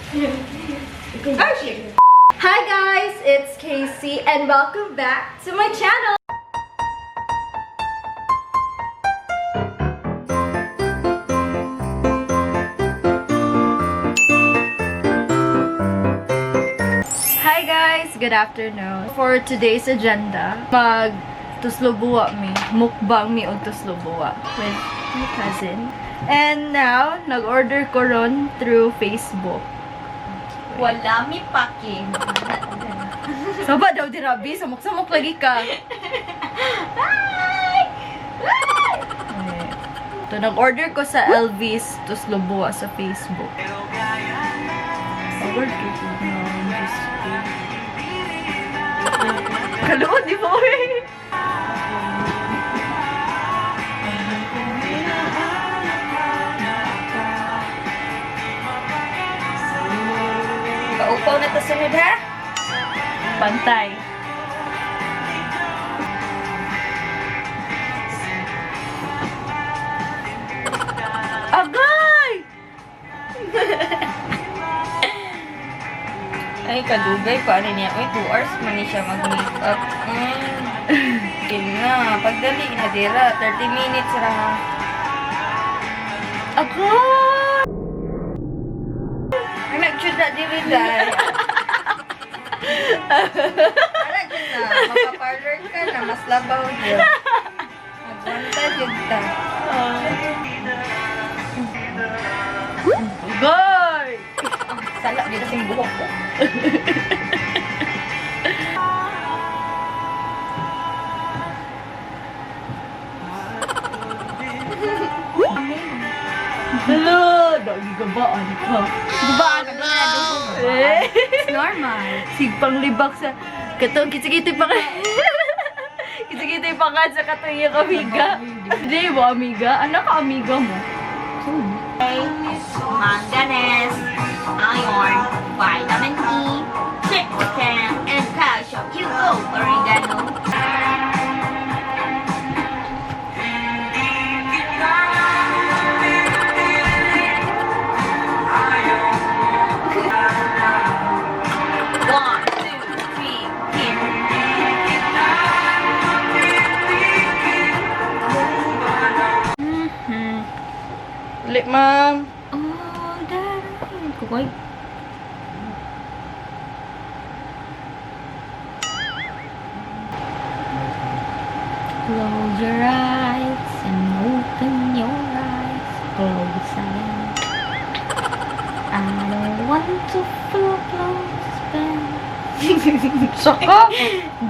Hi guys, it's Casey and welcome back to my channel. Hi guys, good afternoon. For today's agenda, TUSLOB BUWA mi, mukbang mi og TUSLOB BUWA with my cousin. And now, nag-order ko ron through Facebook. Wala mi paki. Saba daw dirabi, samok-samok lagi ka. Ito, nag-order ko sa LV's TUSLOB BUWA sa Facebook. Order ko na. Kaluod, di ba? Paupaw na to sunod ha? Pantay. Agay! Ay, kadugay pa. Ano niya? Uy, 2 hours man ni siya mag-makeup. Yun na. Pagdali na dira. 30 minutes ra ha. Agay! Nag-shoot na diri dahil. Para dyan na. Makaparlor ka na. Mas labaw dyan. Magbanta dyan ta. Agay! Sala dito sing buhok ko. Hello! Dagi gabaan ka. Gabaan ka na dugo. It's normal. Sigpang libak sa... Katong kitsi-kitsi pa ka... Kitsi-kitsi pa ka sa katong iyong amiga. Hindi mo amiga? Anak ka amiga mo? Manganese, iron, vitamin E, chicken, and calcium. You go, oregano. One, two, three, hit. Ulit, ma'am. Oh, dahil. Kukoy. Close your eyes and open your eyes. Close them. I don't want to feel close, Saka!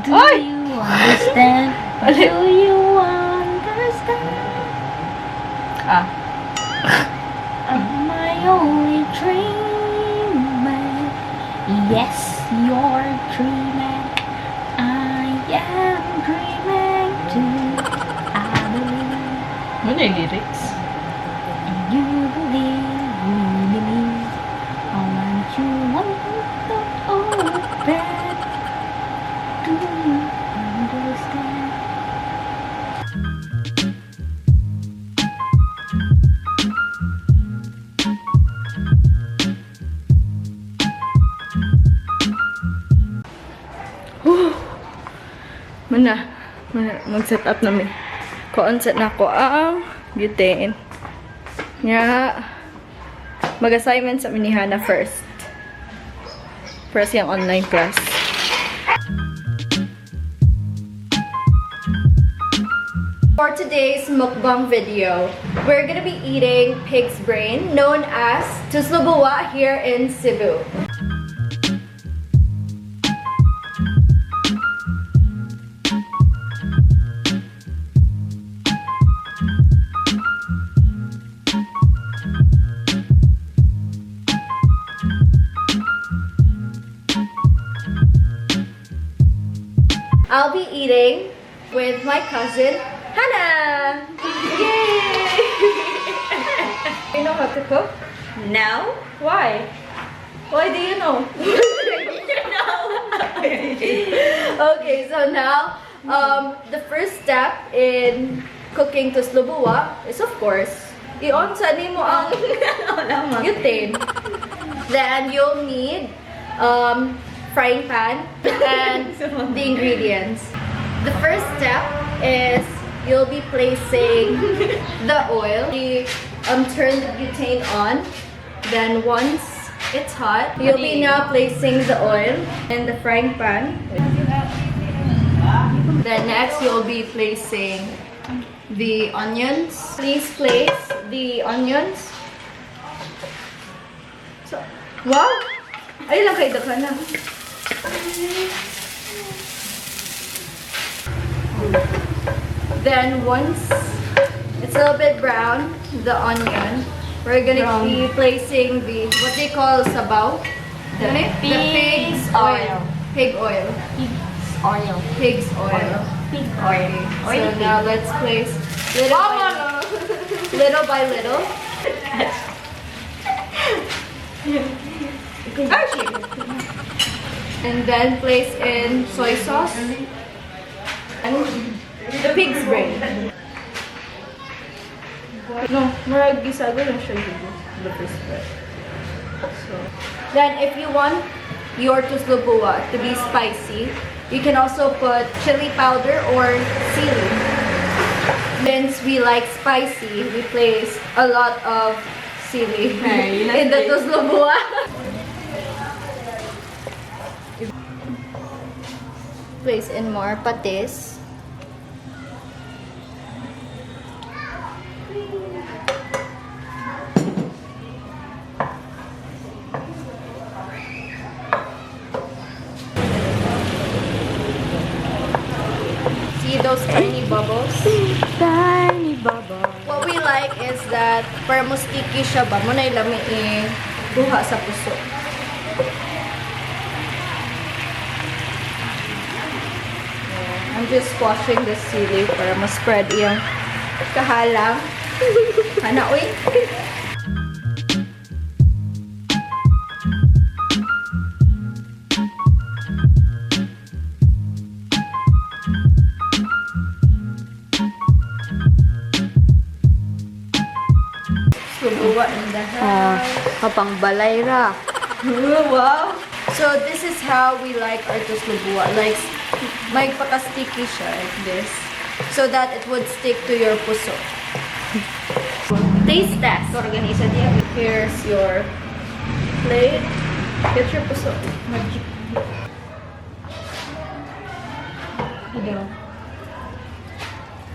Do you understand? Do you understand? Ah. Am I only dreaming? Yes, you're dreaming. I am dreaming too. I believe. Ano yung lyrics? And you believe, really believe. I want you to open. Do you understand? Mana mag-set up namin. Ko-on-set na ko ang butane. Nga, mag-assignment sa minihana first. First yung online class. For today's mukbang video, we're gonna be eating pig's brain, known as TUSLOB BUWA here in Cebu. I'll be eating with my cousin, Hannah! Yay! You know how to cook? No? Why? Why do you know? Okay, so now, the first step in cooking TUSLOB BUWA is, of course, i-on sa mo ang butane. Then you'll need frying pan and the ingredients. The first step is you'll be placing the oil. You turn the butane on. Then once it's hot, you'll be now placing the oil in the frying pan. Then next you'll be placing the onions. Please place the onions. So, wow! Ay lang kayo ka na. Then once it's a little bit brown, the onion, we're gonna be placing the what they call sabaw. The pig's oil. Pig oil. Pig's oil. Pig's oil. Pig oil. So now let's place little by little. And then place in soy sauce and the pig's brain. No, marag gisago lang siya yun. The first part. So, then if you want your TUSLOB BUWA to be spicy, you can also put chili powder or sili. Since we like spicy, we place a lot of sili in the TUSLOB BUWA. Place in more patis. See those tiny bubbles? Tiny bubble. What we like is that para mo sticky siya ba, mo na ilami buha sa puso. I'm just squashing the sili para ma-spread yung kahalang. Hana, uy! Subuwa in the house. Kapang balay ra. Wow! So this is how we like our TUSLOB BUWA. Like, may paka-sticky siya like this. So that it would stick to your puso. Taste test. Here's your plate. Get your puso. Magic.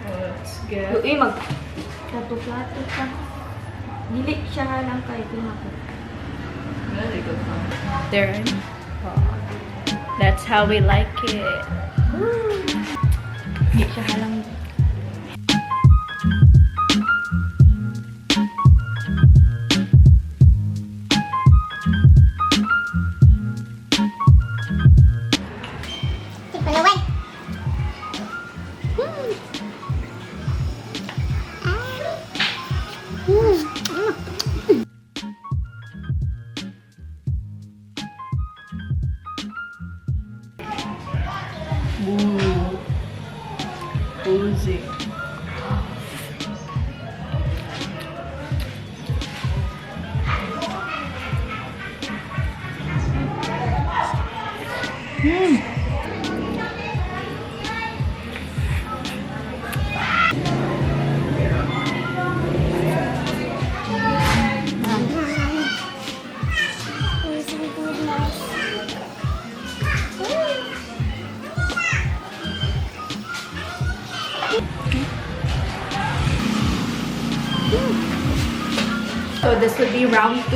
Let's get... Uy, plato-plato ka. Dili siya lang kayo pinako. There. That's how we like it. Dili siya lang. Ooh. Cozy. So this would be round 2.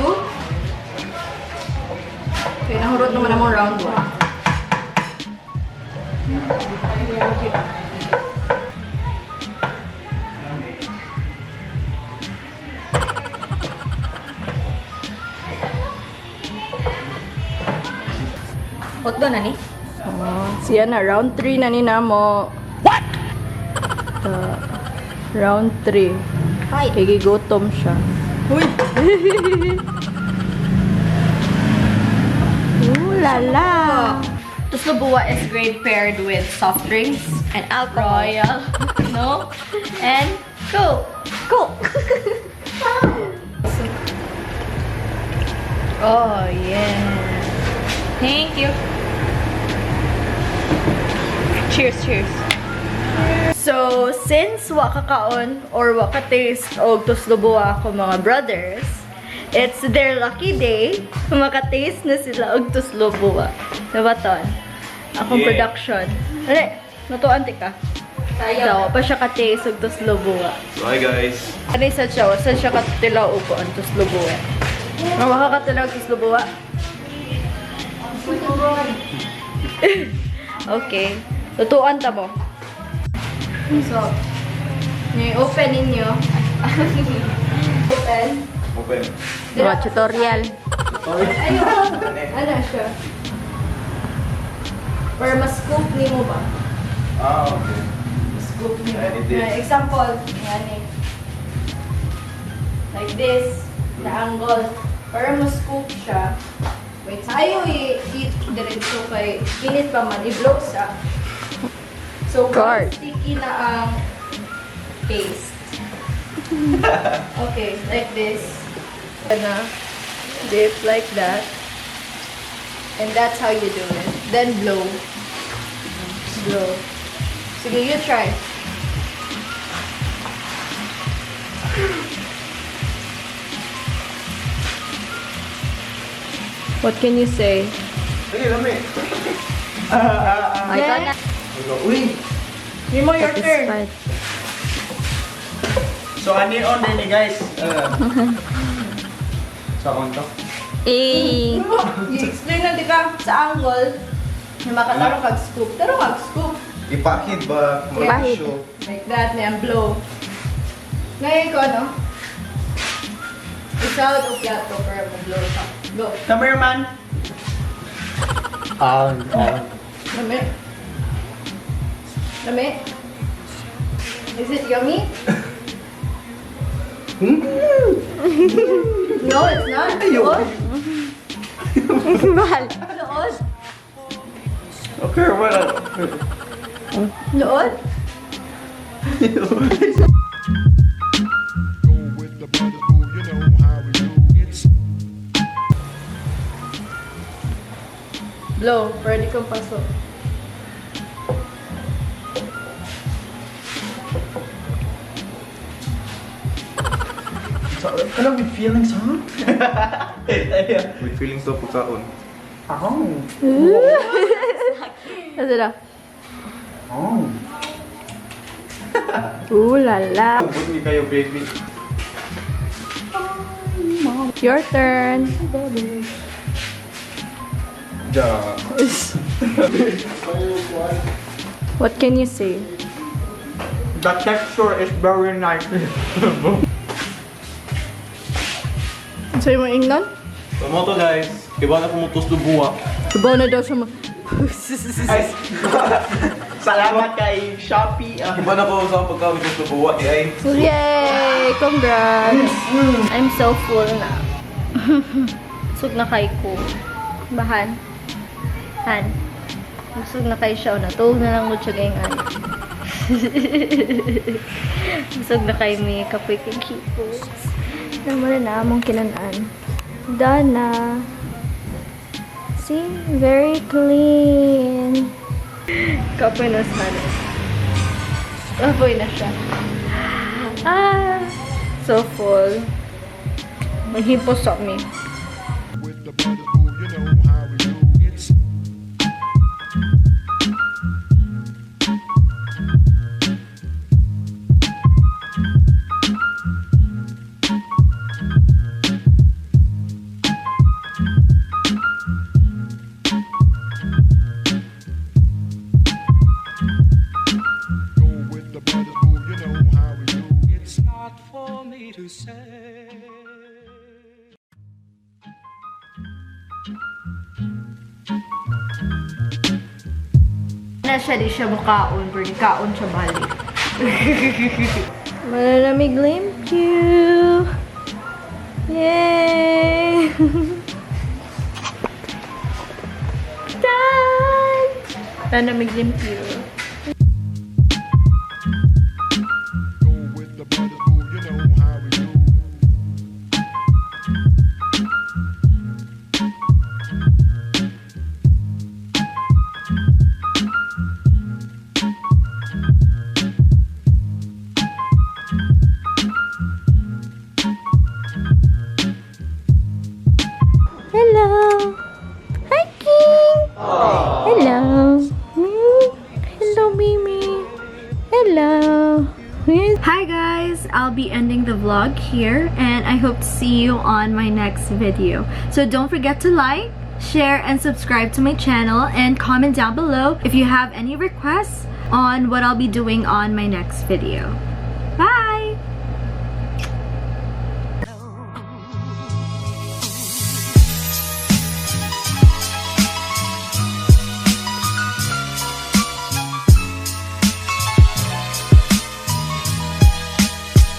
Okay, nahurot naman namang round 1. Hot ba na ni? Siya na, round 3 na ni namo. What? Round 3. Hi. Kigigutom siya. Uy! Ooh la la! TUSLOB BUWA is great paired with soft drinks And alcohol. Royal, no? And Coke. Cook. Oh, yeah. Thank you. Cheers, cheers. So, since waka kaon or waka taste og tuslo buwa ako mga brothers, it's their lucky day. Makataste na sila og tuslo buwa. Diba ton? Akong production. Ano? Natuan ka? Daw, pa siya ka-taste og tuslo buwa. So, hi guys. Ano yung sa siya? Saan siya katilaw ko ang tuslo buwa? Waka katilaw og tuslo buwa? Okay. Tutuan ta mo. So, open ninyo. Open. Open. Oh, tutorial. Ayun. Ano siya? Or mas-scoop ni mo ba? Ah, okay. Mas-scoop ni mo. I need this. Example, yan eh. Like this. The angle. Para mas-scoop siya. Wait, ayaw i-eat diretso kay init pa man. I-blow siya. So, Guard. sticky na ang paste. Okay, like this. Gonna dip like that. And that's how you do it. Then blow. Blow. Sige, you try. What can you say? Sige, lami. Ay, ito na. Uy! Nemo, your turn. Satisfied. So, ani on din eh, guys. Sa konto. Eh. I-explain na di ka sa angle na makatarong kag-scoop. Tarong kag-scoop. Ipahid ba? Ipahid. Show. Like that, na blow. Ngayon ko, ano? Isawad o plato para mag-blow ka. Go. Cameraman! Lami. Lami. Is it yummy? No, it's not. Nood. Mahal. Nood. Okay, wala. Nood. Blow. Pwede kang pasok. So, ano with feelings, ha? With feelings to pagkaon. Oh. Ano na? Oh. Ooh la la. Put me kayo, baby. Your turn. Ja. What can you say? The texture is very nice. Sa'yo mo ingnan? Tomoto guys. Iba na pumutos do buwa. Sabaw na daw siya mo. Ay, salamat kay Shopee. Iba na po sa pagkamutos do buwa. Ay. Yay! Congrats! I'm so full na. Busog na kay ko. Bahan. Han. Busog na kay siya. Natulog na lang mo siya ganyan. Busog na kay may kapoy kay kipos. Naman na among kinanaan. Dana. See? Very clean. Kapoy na sana. Kapoy na siya. Ah! So full. Maghimpos sa me. With the brothers, boo, you know how we do. It's go with the brothers, boo, you know how we do. It's not for me to say. Na siya, di siya mukaon, pero kaon siya balik. Malalamig limp you. Yay! Done! Malalamig limp you. Go with the brothers, boo, you know how we do. Hello. Hi, King. Hello. Hello, Mimi. Hello. Hi guys, I'll be ending the vlog here and I hope to see you on my next video. So don't forget to like, share, and subscribe to my channel and comment down below if you have any requests on what I'll be doing on my next video.